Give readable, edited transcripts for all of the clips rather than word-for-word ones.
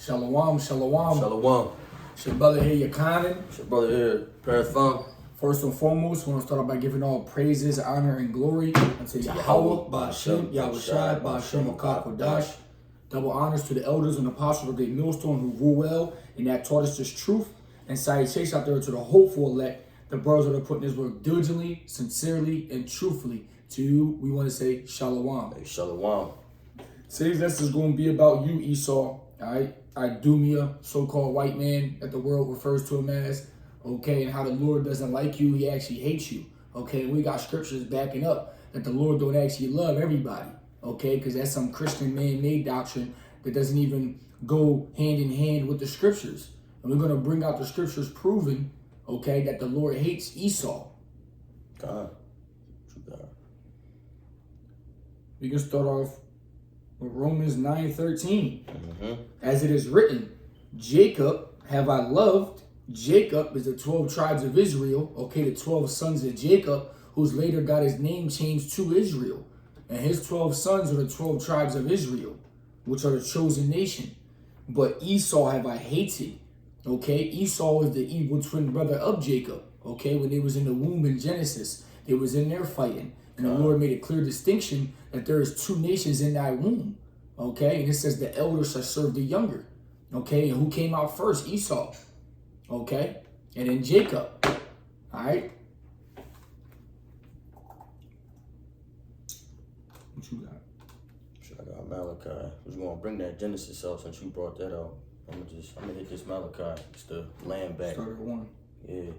Shalom, shalom. Shalom. It's your brother here, Yakanan. It's your brother here, Parathon. First and foremost, we want to start off by giving all praises, honor, and glory unto Yahweh, Ba'ashem, Yahushai, Ba'ashem, Kodash. Double honors to the elders and apostles of the great millstone who rule well and that taught us this truth. And salutations out there to the hopeful elect, the brothers that are putting this work diligently, sincerely, and truthfully. To you, we want to say shalom. Hey, shalom. Today's lesson is going to be about you, Esau. All right, Idumea, so-called white man that the world refers to him as. Okay, and how the Lord doesn't like you, he actually hates you. Okay, we got scriptures backing up that the Lord don't actually love everybody. Okay, because that's some Christian man-made doctrine that doesn't even go hand in hand with the scriptures. And we're going to bring out the scriptures proving, okay, that the Lord hates Esau. God. True God. We can start off with Romans 9:13. As it is written, Jacob have I loved. Jacob is the 12 tribes of Israel. Okay, the 12 sons of Jacob, who's later got his name changed to Israel. And his 12 sons are the 12 tribes of Israel, which are the chosen nation. But Esau have I hated. Okay, Esau is the evil twin brother of Jacob. Okay, when they was in the womb in Genesis, they was in there fighting. And the Lord made a clear distinction that there is two nations in that womb. Okay, and it says the elder shall serve the younger. Okay, and who came out first? Esau. Okay, and then Jacob. All right. What you got? I got Malachi. I was going to bring that Genesis out since you brought that out. I'm gonna hit this Malachi. It's the land back. Start at 1. Yeah,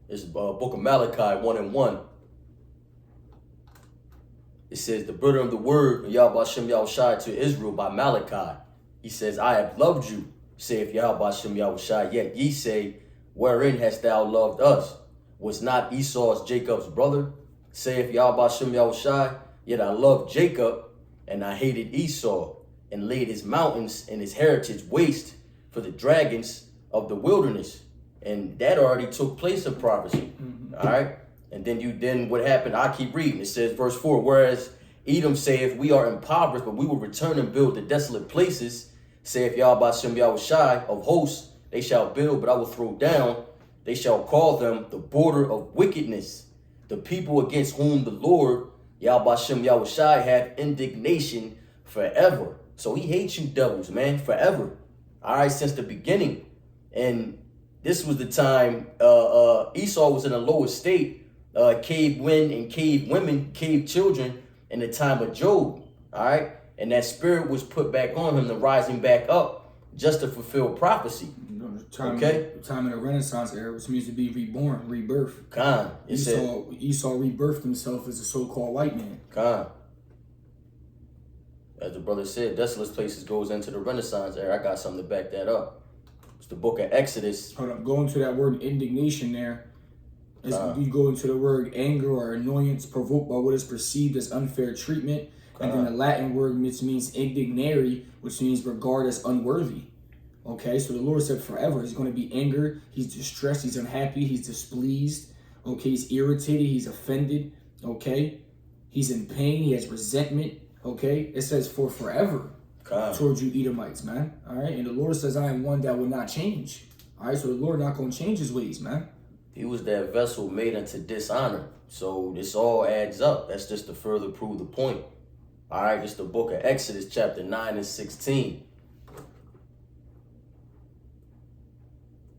it's book of Malachi 1:1. It says the burden of the word of Yahweh Shem Yahushai to Israel by Malachi. He says, I have loved you, saith Yahweh Shem Yahushai. Yet ye say, wherein hast thou loved us? Was not Esau's Jacob's brother? Saith Yahweh Shem Yahushai. Yet I loved Jacob, and I hated Esau, and laid his mountains and his heritage waste for the dragons of the wilderness. And that already took place of prophecy. All right. And then what happened? I keep reading. It says, verse 4, whereas Edom saith, we are impoverished, but we will return and build the desolate places, saith Yahweh Shem Yahushai of hosts, they shall build, but I will throw down. They shall call them the border of wickedness, the people against whom the Lord, Yahweh Shem Yahushai, have indignation forever. So he hates you devils, man, forever. All right, since the beginning. And this was the time Esau was in a lower state. Cave men and cave women, cave children in the time of Job. All right. And that spirit was put back on him, to rising back up just to fulfill prophecy. The time in the Renaissance era, which means to be reborn, rebirth. Esau rebirthed himself as a so-called white man. As the brother said, desolate places goes into the Renaissance era. I got something to back that up. It's the book of Exodus. Hold up, go into that word indignation there. You go into the word anger or annoyance provoked by what is perceived as unfair treatment. And then the Latin word which means indignare, which means regard as unworthy. Okay, so the Lord said forever. He's going to be anger. He's distressed. He's unhappy. He's displeased. Okay, he's irritated. He's offended. Okay, he's in pain. He has resentment. Okay, it says for forever towards you Edomites, man. All right, and the Lord says, I am one that will not change. All right, so the Lord not going to change his ways, man. He was that vessel made unto dishonor. So this all adds up. That's just to further prove the point. All right, it's the book of Exodus, chapter 9 and 16.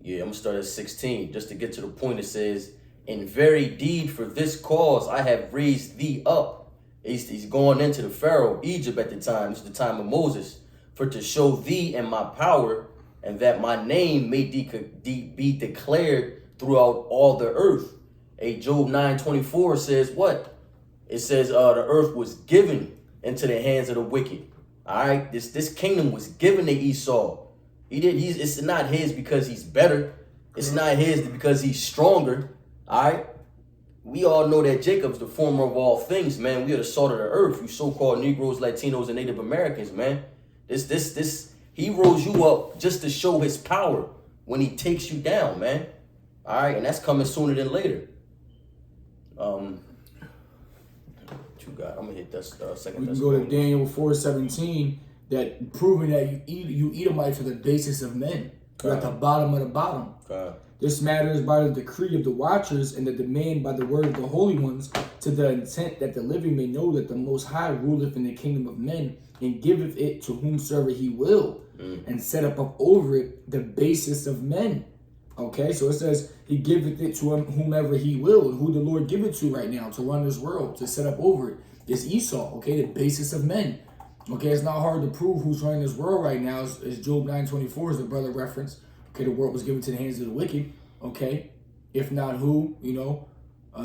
Yeah, I'm going to start at 16. Just to get to the point, it says, in very deed for this cause I have raised thee up. He's going into the Pharaoh of Egypt at the time. This is the time of Moses. For to show thee and my power, and that my name may be declared throughout all the earth. Job 9:24 says what? It says the earth was given into the hands of the wicked. All right, this kingdom was given to Esau. It's not his because he's better. It's not his because he's stronger. All right. We all know that Jacob's the former of all things, man. We are the salt of the earth. You so-called Negroes, Latinos, and Native Americans, man. He rose you up just to show his power when he takes you down, man. All right, and that's coming sooner than later. What you got? I'm gonna hit that second. We can go to Daniel 4:17. that proving that you Edomites are the basis of men. You're at the bottom of the bottom. This matters by the decree of the watchers and the demand by the word of the holy ones, to the intent that the living may know that the Most High ruleth in the kingdom of men, and giveth it to whomsoever he will, and set up over it the basis of men. Okay, so it says he giveth it to whomever he will, and who the Lord give it to right now to run this world, to set up over it. It's Esau, okay, the basis of men. Okay, it's not hard to prove who's running this world right now. It's Job 9:24 is the brother reference. Okay, the world was given to the hands of the wicked. Okay, if not who,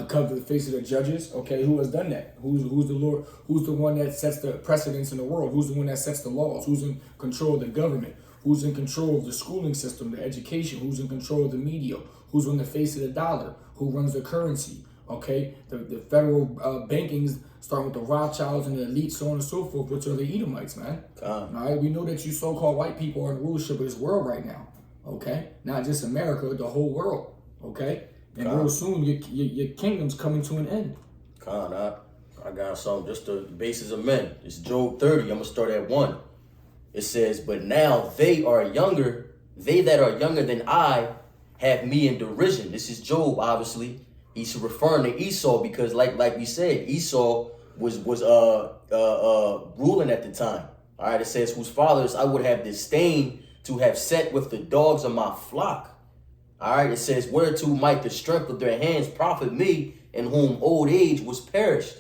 come to the face of the judges. Okay, who has done that? Who's the Lord? Who's the one that sets the precedents in the world? Who's the one that sets the laws? Who's in control of the government? Who's in control of the schooling system, the education? Who's in control of the media? Who's on the face of the dollar? Who runs the currency? Okay, the federal bankings, starting with the Rothschilds and the elites, so on and so forth, which are the Edomites, man. All right, we know that you so-called white people are in rulership of this world right now. Okay, not just America, the whole world. Okay, and real soon your kingdom's coming to an end. I got something. Just the basis of men. It's Job 30. I'm gonna start at 1. It says, "But now they that are younger than I have me in derision." This is Job, obviously. He's referring to Esau because, like we said, Esau was ruling at the time. All right, it says, "Whose fathers I would have disdained to have set with the dogs of my flock." All right, it says, "Whereto might the strength of their hands profit me, in whom old age was perished?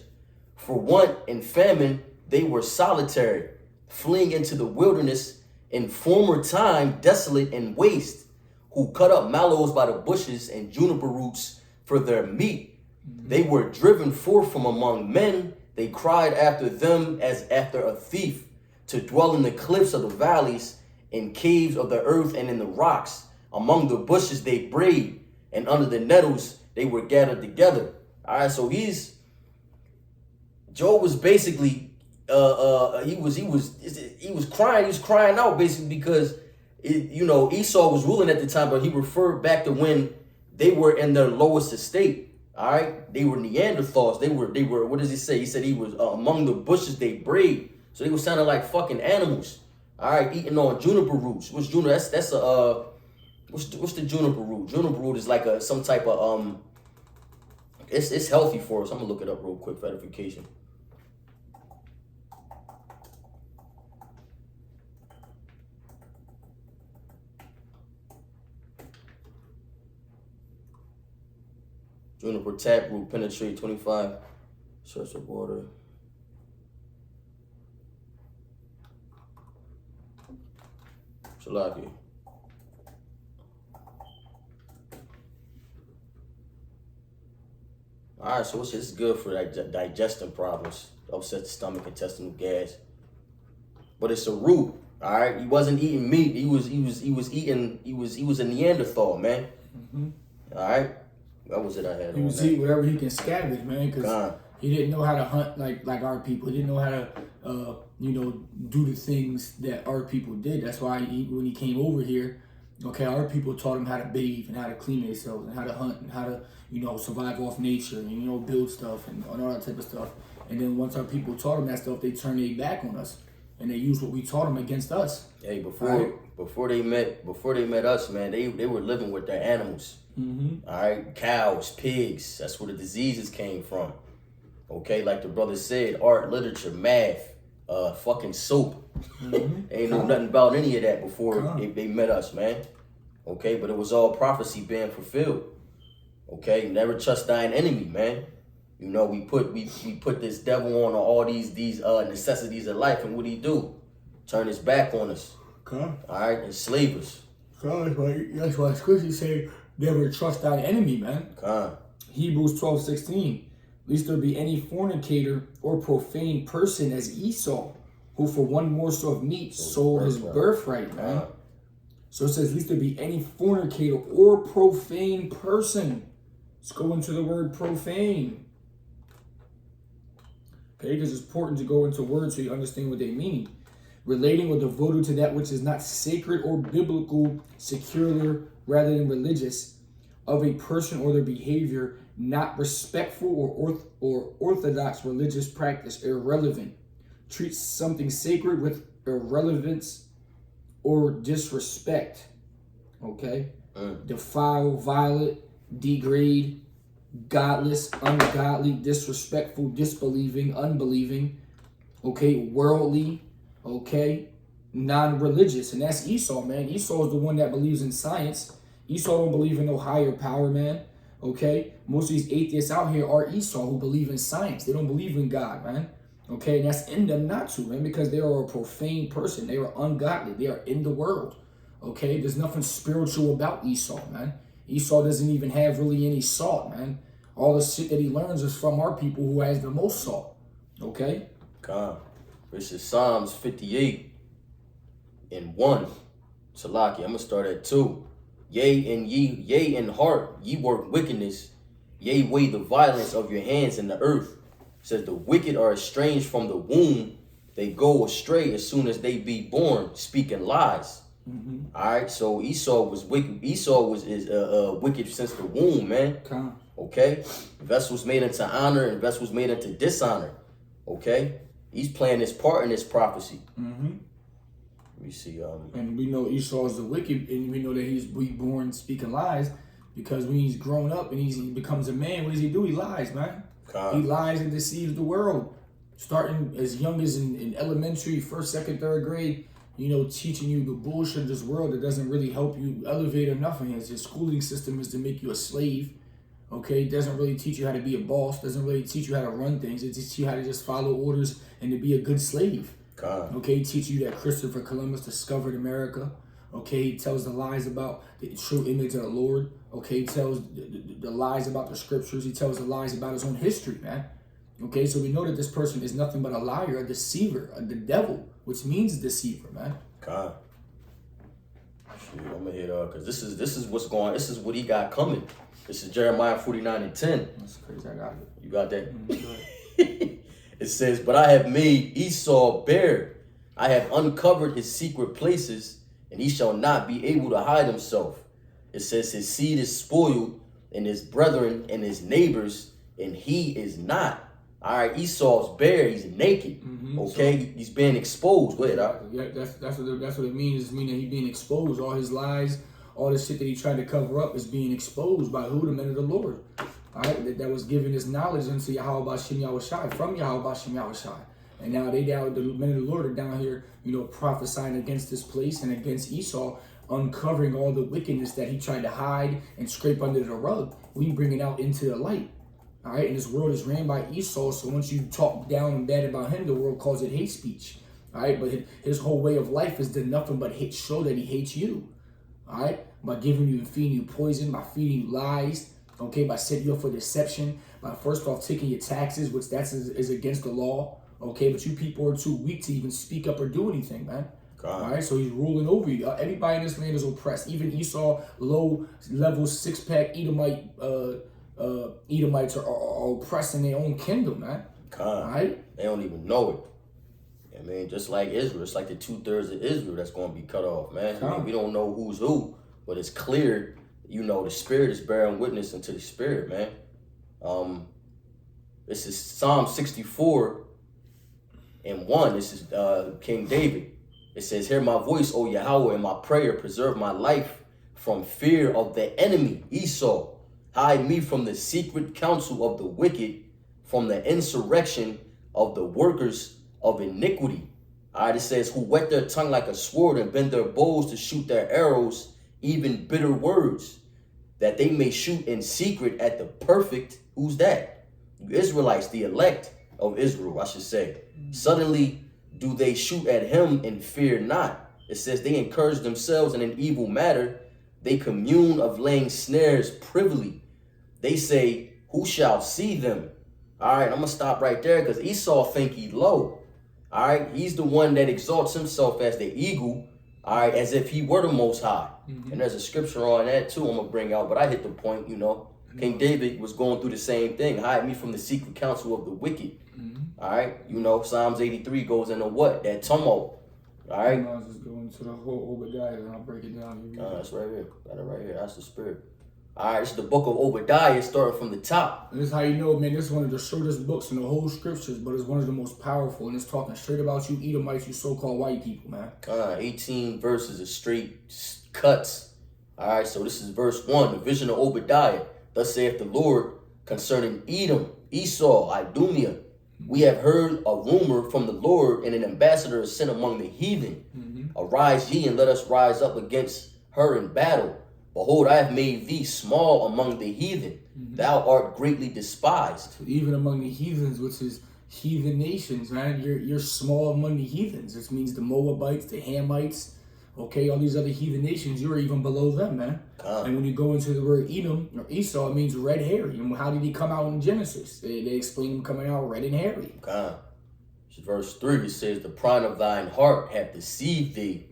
For want and famine they were solitary, fleeing into the wilderness in former time, desolate and waste, who cut up mallows by the bushes and juniper roots for their meat. They were driven forth from among men. They cried after them as after a thief, to dwell in the cliffs of the valleys, in caves of the earth and in the rocks. Among the bushes they brayed, and under the nettles they were gathered together." All right, so Job was basically he was crying out basically because Esau was ruling at the time, but he referred back to when they were in their lowest estate. All right, they were Neanderthals. They were. What does he say? He said he was among the bushes they brayed. So they were sounding like fucking animals. All right, eating on juniper roots. What's juniper? That's a what's the juniper root? Juniper root is like some type of It's healthy for us. I'm gonna look it up real quick for edification. Juniper taproot penetrate 25. Search of water. Shalaki. Alright, so this is good for digestion problems, upset the stomach, intestinal gas. But it's a root. Alright, he wasn't eating meat. He was a Neanderthal, man. Alright. What was it I had? He was eating whatever he can scavenge, man, because he didn't know how to hunt like our people. He didn't know how to do the things that our people did. That's why when he came over here, okay, our people taught him how to bathe and how to clean themselves and how to hunt and how to survive off nature and build stuff and all that type of stuff. And then once our people taught them that stuff, they turned their back on us and they used what we taught them against us. Hey, before they met us, man, they were living with their animals. All right, cows, pigs. That's where the diseases came from. Okay, like the brother said, art, literature, math, fucking soap. They ain't know nothing about any of that before they met us, man. Okay, but it was all prophecy being fulfilled. Okay, never trust thine enemy, man. We put this devil on all these necessities of life, and what he do? Turn his back on us. All right, enslave us. That's why scripture say never trust thine enemy, man. Hebrews 12:16. Lest there be any fornicator or profane person as Esau, who for one morsel of meat sold his birthright, man. So it says, lest there be any fornicator or profane person. Let's go into the word profane. Okay, because it's important to go into words so you understand what they mean. Relating or devoted to that which is not sacred or biblical, secular rather than religious, of a person or their behavior, not respectful or orthodox religious practice, irrelevant, treats something sacred with irrelevance or disrespect. Okay? Defile, violate, degrade, godless, ungodly, disrespectful, disbelieving, unbelieving, okay, worldly, okay, non-religious. And that's Esau, man. Esau is the one that believes in science. Esau don't believe in no higher power, man. Okay? Most of these atheists out here are Esau, who believe in science. They don't believe in God, man. Okay? And that's in them not to, man, because they are a profane person. They are ungodly. They are in the world. Okay? There's nothing spiritual about Esau, man. Esau doesn't even have really any salt, man. All the shit that he learns is from our people who has the most salt. Okay? God. This is Psalms 58 and 1. Salaki, I'm gonna start at 2. Yea in heart, ye work wickedness. Yea, weigh the violence of your hands in the earth. It says the wicked are estranged from the womb. They go astray as soon as they be born, speaking lies. All right, so Esau was wicked. Esau is wicked since the womb, man. Okay, vessels made into honor and vessels made into dishonor. Okay, he's playing his part in this prophecy. Let me see. And we know Esau is the wicked, and we know that he's born speaking lies, because when he's grown up and he becomes a man, what does he do? He lies, man. He lies and deceives the world, starting as young as in elementary, first, second, third grade. You know, teaching you the bullshit of this world that doesn't really help you elevate or nothing. His schooling system is to make you a slave. Okay, it doesn't really teach you how to be a boss. Doesn't really teach you how to run things. It teaches you how to just follow orders and to be a good slave. Okay, teach you that Christopher Columbus discovered America. Okay, he tells the lies about the true image of the Lord. Okay, he tells the lies about the scriptures. He tells the lies about his own history, man. Okay, so we know that this person is nothing but a liar, a deceiver, the devil, which means deceiver, man. God. Shoot, I'm gonna hit because this is what's going. This is what he got coming. This is Jeremiah 49 and 10. That's crazy. I got it. You got that? It says, but I have made Esau bare. I have uncovered his secret places, and he shall not be able to hide himself. It says his seed is spoiled, and his brethren and his neighbors, and he is not. All right, Esau's bare. He's naked. Okay, so, he's being exposed. Go ahead. Yeah, that's what it means. It means that he's being exposed. All his lies, all the shit that he tried to cover up is being exposed by who? The men of the Lord. All right, that was giving his knowledge into Yahweh Shem Yahushai, from Yahweh Shem Yahushai. And now the men of the Lord are down here, you know, prophesying against this place and against Esau, uncovering all the wickedness that he tried to hide and scrape under the rug. We bring it out into the light. All right, and this world is ran by Esau, so once you talk down and bad about him, the world calls it hate speech. All right, but his whole way of life is to nothing but show that he hates you. All right, by giving you and feeding you poison, by feeding you lies, okay, by setting you up for deception, by first off taking your taxes, which is against the law, okay, but you people are too weak to even speak up or do anything, man. All right, so he's ruling over you. Everybody in this land is oppressed. Even Esau, low-level, six-pack Edomites are oppressing their own kingdom, man. All right? They don't even know it. I mean, just like Israel, it's like the 2/3 of Israel that's going to be cut off, man. I mean, we don't know who's who, but it's clear, you know, the Spirit is bearing witness unto the Spirit, man. This is Psalm 64 and 1. This is King David. It says, hear my voice, O Yahweh, and my prayer. Preserve my life from fear of the enemy, Esau. Hide me from the secret counsel of the wicked, from the insurrection of the workers of iniquity. All right, it says, who whet their tongue like a sword and bend their bows to shoot their arrows, even bitter words, that they may shoot in secret at the perfect. Who's that? You Israelites, the elect of Israel, I should say. Suddenly do they shoot at him and fear not. It says they encourage themselves in an evil matter. They commune of laying snares privily. They say, who shall see them? All right, I'm going to stop right there because Esau think he low. All right, he's the one that exalts himself as the eagle, all right, as if he were the most high. And there's a scripture on that too I'm going to bring out, but I hit the point, you know. King David was going through the same thing. Hide me from the secret counsel of the wicked. All right, you know, Psalms 83 goes into what? That tumult. All right. I'll just go into the whole Obadiah and I'll break it down. That's right here. Got it right here. That's the Spirit. All right, it's the book of Obadiah, starting from the top. This is how you know, man, this is one of the shortest books in the whole scriptures, but it's one of the most powerful, and it's talking straight about you Edomites, you so-called white people, man. 18 verses of straight cuts. All right, so this is verse 1, the vision of Obadiah. Thus saith the Lord concerning Edom, Esau, Idumea. We have heard a rumor from the Lord, and an ambassador is sent among the heathen. Arise ye, and let us rise up against her in battle. Behold, I have made thee small among the heathen. Thou art greatly despised. So even among the heathens, which is heathen nations, man, you're small among the heathens. This means the Moabites, the Hamites, okay, all these other heathen nations, you're even below them, man. And when you go into the word Edom or Esau, it means red hairy. And how did he come out in Genesis? They explain him coming out red and hairy. Verse 3, it says, the pride of thine heart hath deceived thee,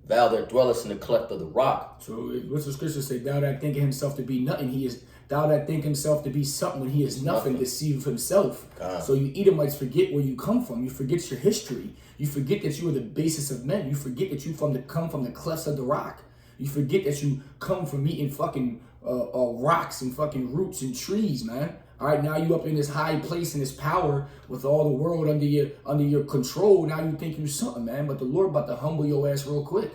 thou that dwellest in the cleft of the rock. So what's the scripture say? Thou that thinketh himself to be nothing, thou that think himself to be something when he is nothing, deceive himself. So you Edomites forget where you come from. You forget your history. You forget that you are the basis of men. You forget that you come from the clefts of the rock. You forget that you come from eating fucking rocks and fucking roots and trees, man. All right, now you up in this high place and this power with all the world under your control. Now you think you something, man. But the Lord about to humble your ass real quick.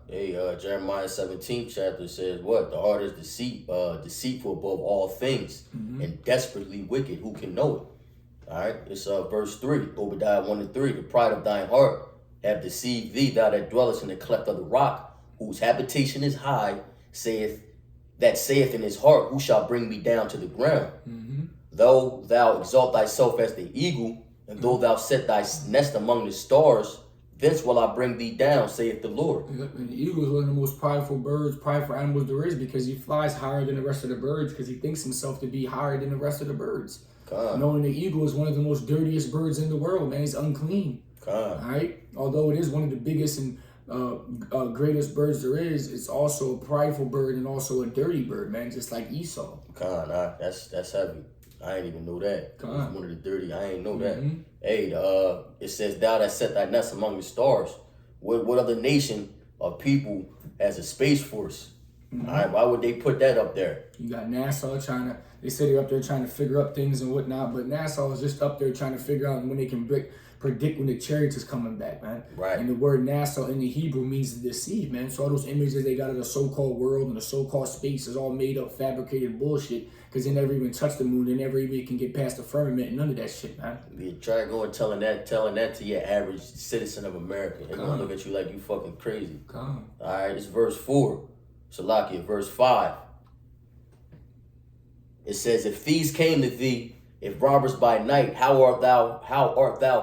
Hey, Jeremiah 17th chapter says what? The heart is deceitful above all things and desperately wicked. Who can know it? All right, it's verse 3, Obadiah 1 and 3. The pride of thine heart have deceived thee, thou that dwellest in the cleft of the rock, whose habitation is high, saith in his heart, who shall bring me down to the ground? Though thou exalt thyself as the eagle, and though thou set thy nest among the stars, thence will I bring thee down, saith the Lord. And the eagle is one of the most prideful animals there is, because he flies higher than the rest of the birds, because he thinks himself to be higher than the rest of the birds. Knowing the eagle is one of the most dirtiest birds in the world, man. He's unclean. All right? Although it is one of the biggest and greatest birds there is, it's also a prideful bird and also a dirty bird, man, just like Esau. That's heavy. I ain't even know that. It's one of the dirty. I ain't know that. Hey, it says, thou that set thy nest among the stars. What other nation or people has a space force? All right, why would they put that up there? You got NASA they say they're up there trying to figure out things and whatnot, but NASA is just up there trying to figure out when they can predict when the chariots is coming back, man. Right. And the word NASA in the Hebrew means to deceive, man. So all those images they got of the so-called world and the so-called space is all made up, fabricated bullshit, because they never even touch the moon. They never even can get past the firmament and none of that shit, man. Yeah, try going telling that to your average citizen of America. They're going to look at you like you fucking crazy. All right, it's verse 4. Salakia, verse 5. It says, if thieves came to thee, if robbers by night, how art thou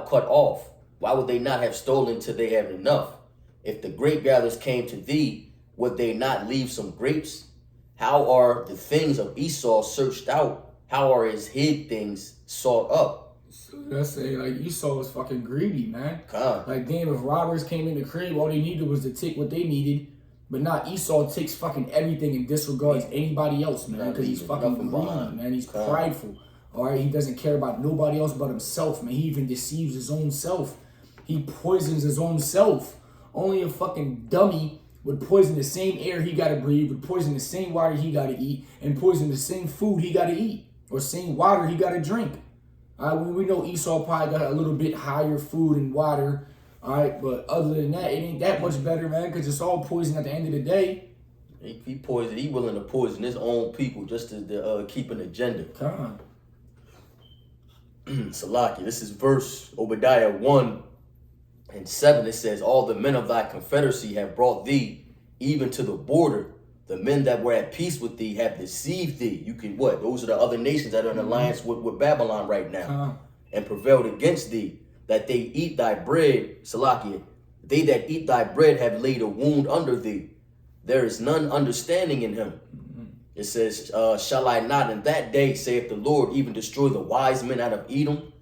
cut off? Why would they not have stolen till they have enough? If the grape gatherers came to thee, would they not leave some grapes? How are the things of Esau searched out? How are his hid things sought up? So that's like Esau was fucking greedy, man. Like damn, if robbers came in the crib, all they needed was to take what they needed. But not Esau takes fucking everything and disregards anybody else, man, because he's fucking greedy, man. He's prideful. All right, he doesn't care about nobody else but himself, man. He even deceives his own self. He poisons his own self. Only a fucking dummy would poison the same air he gotta breathe, would poison the same water he gotta eat, and poison the same food he gotta eat, or same water he gotta drink. All right, we know Esau probably got a little bit higher food and water. All right, but other than that, it ain't that much better, man, because it's all poison at the end of the day. He willing to poison his own people just to keep an agenda. Salaki, this is verse Obadiah 1 and 7. It says, all the men of thy confederacy have brought thee even to the border. The men that were at peace with thee have deceived thee. You can what? Those are the other nations that are in alliance with Babylon right now and prevailed against thee. That they eat thy bread, Salakia, they that eat thy bread have laid a wound under thee. There is none understanding in him. It says, shall I not in that day, saith the Lord, even destroy the wise men out of Edom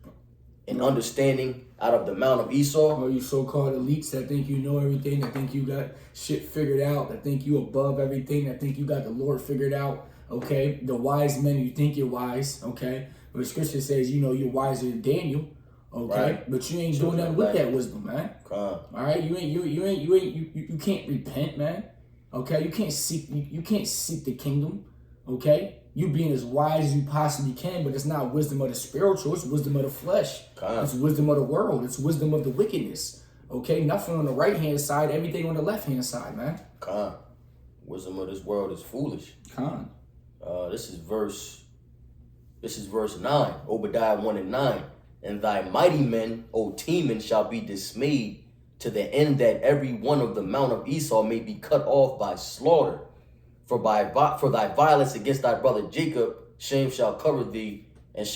and understanding out of the mount of Esau? Oh, you so-called elites that think you know everything, that think you got shit figured out, that think you above everything, that think you got the Lord figured out, okay? The wise men, you think you're wise, okay? But the scripture says, you know, you're wiser than Daniel. Okay, right. But you ain't doing nothing with that wisdom, man. All right, you can't repent, man. Okay, you can't seek the kingdom. Okay? You being as wise as you possibly can, but it's not wisdom of the spiritual, it's wisdom of the flesh. It's wisdom of the world, it's wisdom of the wickedness. Okay? Nothing on the right-hand side, everything on the left-hand side, man. Wisdom of this world is foolish. This is verse 9, Obadiah 1:9. And thy mighty men, O Teman, shall be dismayed, to the end that every one of the mount of Esau may be cut off by slaughter. For thy violence against thy brother Jacob, shame shall cover thee, and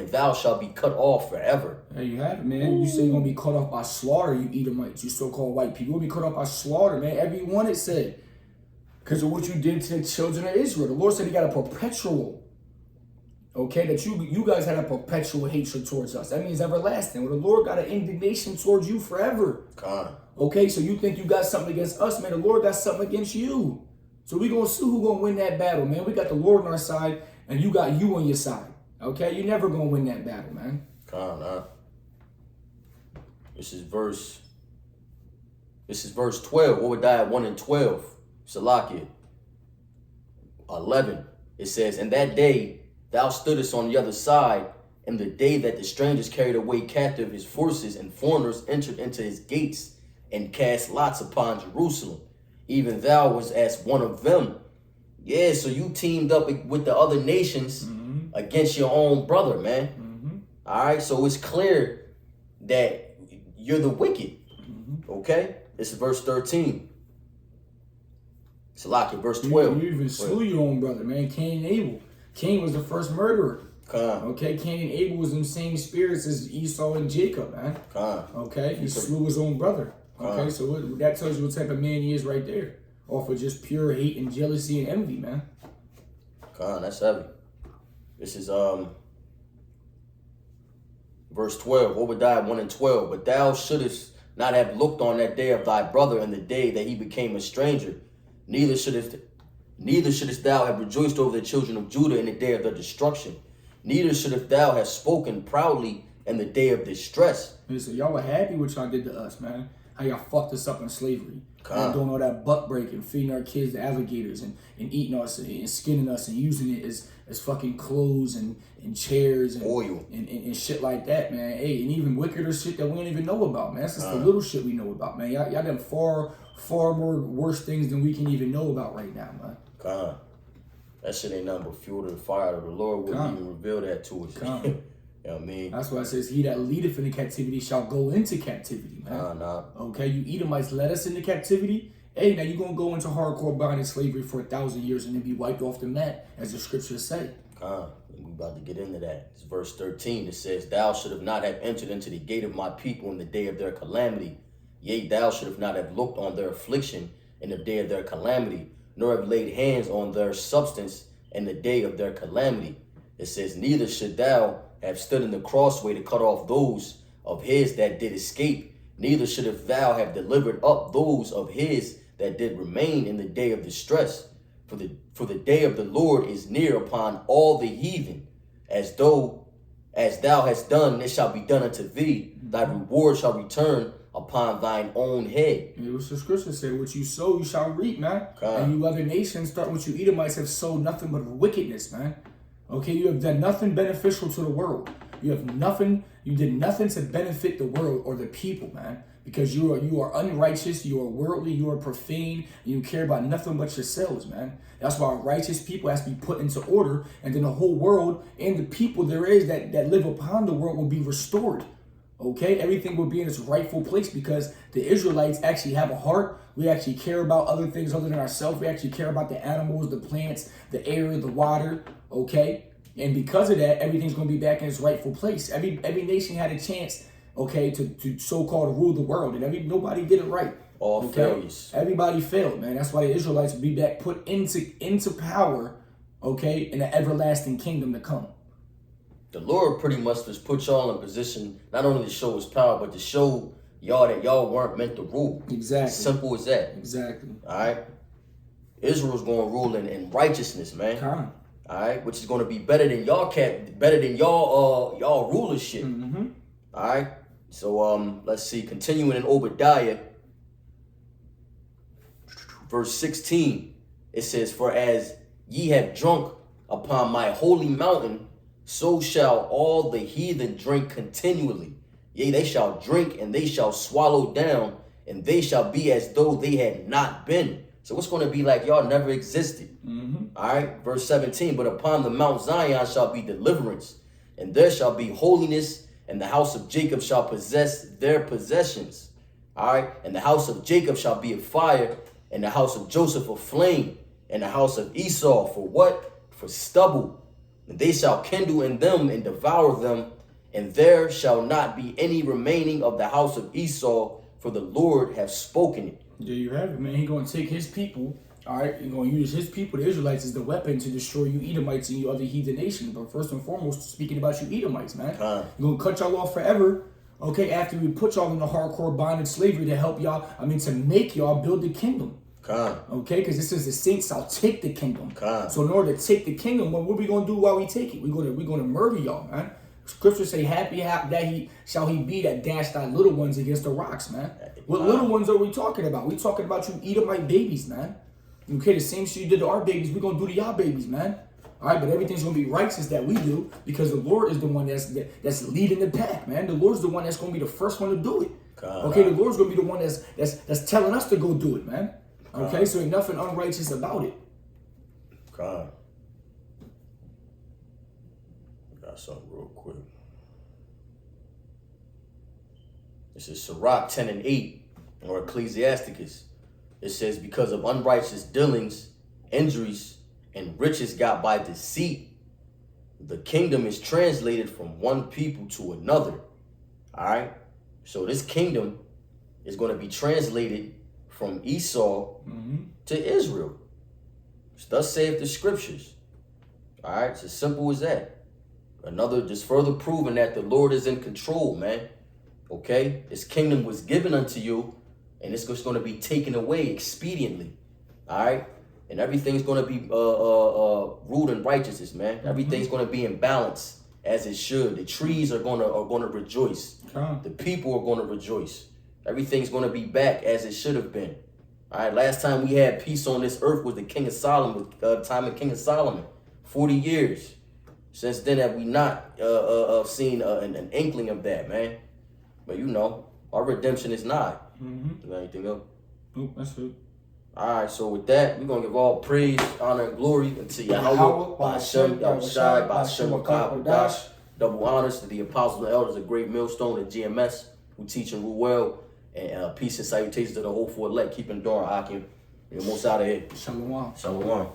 thou shalt be cut off forever. There you have it, man. You say you're gonna be cut off by slaughter, you Edomites, you so-called white people. You'll be cut off by slaughter, man. Everyone, it said. Because of what you did to the children of Israel. The Lord said he got a perpetual. Okay, that you guys had a perpetual hatred towards us. That means everlasting. Well, the Lord got an indignation towards you forever. Okay, so you think you got something against us, man. The Lord got something against you. So we gonna see who gonna win that battle, man. We got the Lord on our side, and you got you on your side. Okay, you're never gonna win that battle, man. This is verse 12, Obadiah 1:12. Salakia 11. It says, "In that day thou stoodest on the other side, in the day that the strangers carried away captive his forces, and foreigners entered into his gates, and cast lots upon Jerusalem. Even thou was as one of them." Yeah, so you teamed up with the other nations against your own brother, man. All right, so it's clear that you're the wicked. Okay, this is verse 13. Salakia, verse 12. You even slew your own brother, man. Cain and Abel. Cain was the first murderer. Okay, Cain and Abel was in the same spirits as Esau and Jacob, man. Okay, he slew his own brother. Okay, so that tells you what type of man he is right there. Off of just pure hate and jealousy and envy, man. That's heavy. This is verse 12, Obadiah 1:12. "But thou shouldest not have looked on that day of thy brother, and the day that he became a stranger. Neither shouldest thou have rejoiced over the children of Judah in the day of their destruction. Neither shouldest thou have spoken proudly in the day of distress." So y'all were happy what y'all did to us, man. How y'all fucked us up in slavery. And doing all that butt breaking, feeding our kids to alligators and eating us and skinning us and using it as fucking clothes and chairs and oil and shit like that, man. Hey, and even wickeder shit that we don't even know about, man. That's just the little shit we know about, man. Y'all done far more worse things than we can even know about right now, man. That shit ain't nothing but fuel to the fire. The Lord wouldn't even reveal that to us. You know what I mean? That's why it says, "He that leadeth into captivity shall go into captivity," man. Okay, you Edomites led us into captivity. Hey, now you're going to go into hardcore bondage slavery for 1,000 years and then be wiped off the mat, as the scriptures say. We about to get into that. It's verse 13. It says, "Thou should have not have entered into the gate of my people in the day of their calamity. Yea, thou should have not have looked on their affliction in the day of their calamity, nor have laid hands on their substance in the day of their calamity." It says, "Neither should thou have stood in the crossway to cut off those of his that did escape. Neither shouldest thou have delivered up those of his that did remain in the day of distress. For the day of the Lord is near upon all the heathen. As thou hast done, it shall be done unto thee. Thy reward shall return upon thine own head." It was the scripture said, "What you sow, you shall reap," man. And you other nations, starting with you Edomites, have sowed nothing but wickedness, man. Okay, you have done nothing beneficial to the world. You did nothing to benefit the world or the people, man. Because you are unrighteous, you are worldly, you are profane, and you care about nothing but yourselves, man. That's why righteous people has to be put into order, and then the whole world and the people there is that live upon the world will be restored. Okay, everything will be in its rightful place because the Israelites actually have a heart. We actually care about other things other than ourselves. We actually care about the animals, the plants, the air, the water. Okay, and because of that, everything's going to be back in its rightful place. Every nation had a chance, okay, to so-called rule the world, and nobody did it right. All failures. Everybody failed, man. That's why the Israelites will be back put into power, okay, in the everlasting kingdom to come. The Lord pretty much just put y'all in a position not only to show his power, but to show y'all that y'all weren't meant to rule. Exactly. Simple as that. Exactly. All right. Israel's going to rule in righteousness, man. Come. All right, which is going to be better than y'all rulership. All right. So let's see. Continuing in Obadiah, verse 16, it says, "For as ye have drunk upon my holy mountain, so shall all the heathen drink continually. Yea, they shall drink, and they shall swallow down, and they shall be as though they had not been. So it's going to be like y'all never existed. All right, verse 17, but upon the Mount Zion shall be deliverance, and there shall be holiness, and the house of Jacob shall possess their possessions. All right, and the house of Jacob shall be a fire, and the house of Joseph a flame, and the house of Esau for what? For stubble. And they shall kindle in them and devour them, and there shall not be any remaining of the house of Esau, for the Lord hath spoken it. There you have it, man. He's going to take his people, all right? He's going to use his people, the Israelites, as the weapon to destroy you Edomites and you other heathen nations. But first and foremost, speaking about you Edomites, man. He's going to cut y'all off forever, okay, after we put y'all in the hardcore bondage slavery to help y'all, to make y'all build the kingdom. Okay, because this is the saints shall take the kingdom. So in order to take the kingdom, what are we going to do while we take it? We're going to murder y'all, man. Scripture say, happy that he be that dashed thy little ones against the rocks, man. What little ones are we talking about? We talking about you Edomite babies, man. Okay, the same shit you did to our babies, we're going to do to y'all babies, man. All right, but everything's going to be righteous that we do because the Lord is the one that's leading the pack, man. The Lord's the one that's going to be the first one to do it. Okay, the Lord's going to be the one that's telling us to go do it, man. Okay, so ain't nothing unrighteous about it. Got something real quick. This is Sirach 10 and 8, or Ecclesiasticus. It says, because of unrighteous dealings, injuries, and riches got by deceit, the kingdom is translated from one people to another. All right? So this kingdom is going to be translated from Esau to Israel. Thus saith the scriptures. All right? It's as simple as that. Another, just further proving that the Lord is in control, man. Okay? His kingdom was given unto you, and it's just going to be taken away expediently. All right? And everything's going to be ruled in righteousness, man. Everything's going to be in balance as it should. The trees are going to rejoice. The people are going to rejoice. Everything's going to be back as it should have been. All right? Last time we had peace on this earth was the King of Solomon, time of King of Solomon. 40 years. Since then have we not seen an inkling of that, man. But you know, our redemption is nigh. You got anything else? Nope, that's it. All right, so with that, we're going to give all praise, honor, and glory unto Yahweh, Ba'ashem, Yahushai, Ba'ashem, Akadash. Double honors to the apostles and elders of Great Millstone and GMS who teach and rule well. And peace and salutations to the whole for elect. Keep enduring, Akim. You're most out of here. Shalom. Shalom.